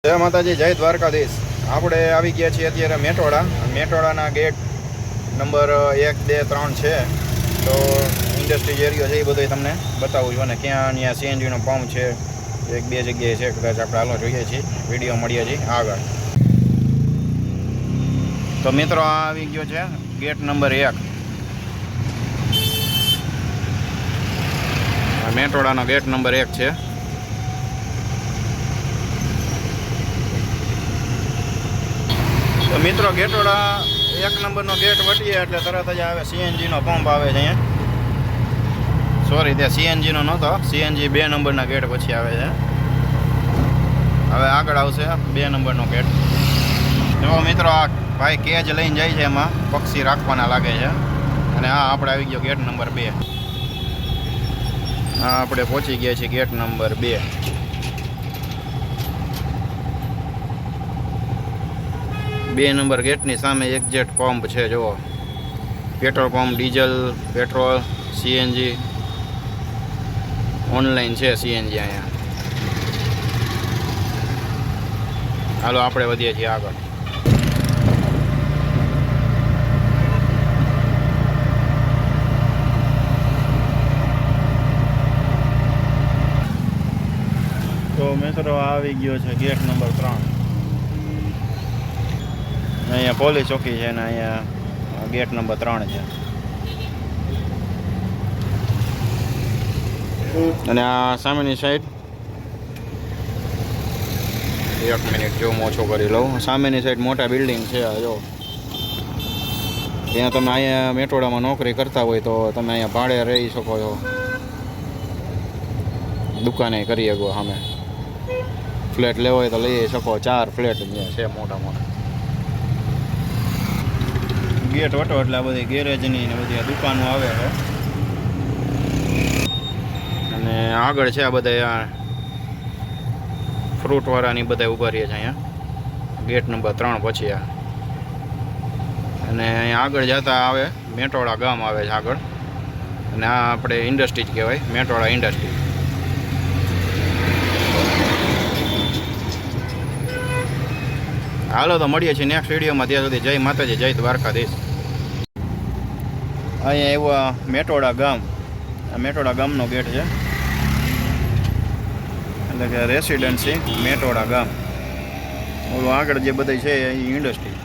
જય માતાજી, જય દ્વારકાધીશ। આપણે આવી ગયા છીએ અત્યારે મેટોડાના ગેટ નંબર 1, 2, 3 છે। તો ઇન્ડસ્ટ્રીઝ એરિયો છે એ બધો તમને બતાવું છું અને ક્યાં અહીંયા સીએનજીનો પંપ છે, 1-2 જગ્યાએ છે કદાચ। આપણે હાલો જોઈએ છીએ, વિડીયો મળીએ છીએ આગળ। તો મિત્રો આ આવી ગયો છે ગેટ નંબર 1, મેટોડાનો ગેટ નંબર 1 છે। તો મિત્રો ગેટોડા 1 નંબરનો ગેટ વટીએ એટલે તરત જ આવે સીએનજીનો પંપ આવે છે અહીંયા। સોરી, તે સીએનજીનો નહોતો, સીએનજી 2 નંબરના ગેટ પછી આવે છે। હવે આગળ આવશે 2 નંબરનો ગેટ। જો મિત્રો આ ભાઈ કેજ લઈને જાય છે, એમાં પક્ષી રાખવાના લાગે છે। અને આ આપણે આવી ગયો ગેટ નંબર 2। આ આપણે પહોંચી ગયા છીએ ગેટ નંબર 2। બે નંબર ગેટની સામે એક્ઝેક્ટ પંપ છે। જુઓ, petrol pump, diesel, petrol, CNG online છે। સીએનજી અહીંયા। હાલો આપણે વધીએ છીએ આગળ। તો મિત્રો આવી ગયો છે ગેટ નંબર 3। અહીંયા પોલીસ ચોકી છે ને અહીંયા ગેટ નંબર 3 છે। અને આ સામેની સાઈડ, 1 મિનિટ જો હું ઓછો કરી લઉં, સામેની સાઈડ મોટા બિલ્ડિંગ છે। આ જો, ત્યાં તમે અહીંયા મેટોડામાં નોકરી કરતા હોય તો તમે અહીંયા ભાડે રહી શકો છો, દુકાને કરી શકો। સામે ફ્લેટ લેવો હોય તો લઈ શકો। 4 ફ્લેટ અહીંયા છે મોટા મોટા। ગેટ વટો એટલે આ બધી ગેરેજની ને બધી દુકાનો આવે છે। અને આગળ છે આ બધા ફ્રૂટવાળાની બધા ઊભા રહે છે અહીંયા ગેટ નંબર 3 પછી આ। અને અહીંયા આગળ જતા આવે મેટોડા ગામ આવે છે આગળ। અને આ આપણે ઇન્ડસ્ટ્રી જ કહેવાય, મેટોડા ઇન્ડસ્ટ્રી। હાલો તો મળીએ છીએ નેક્સ્ટ વિડીયોમાં। ત્યાં સુધી જય માતાજી, જય દ્વારકાધીશ। અહીંયા એવું મેટોડા ગામ, આ મેટોડા ગામનો ગેટ છે, એટલે કે રેસિડેન્સી મેટોડા ગામ। ઓલું આગળ જે બધું છે એ ઇન્ડસ્ટ્રી।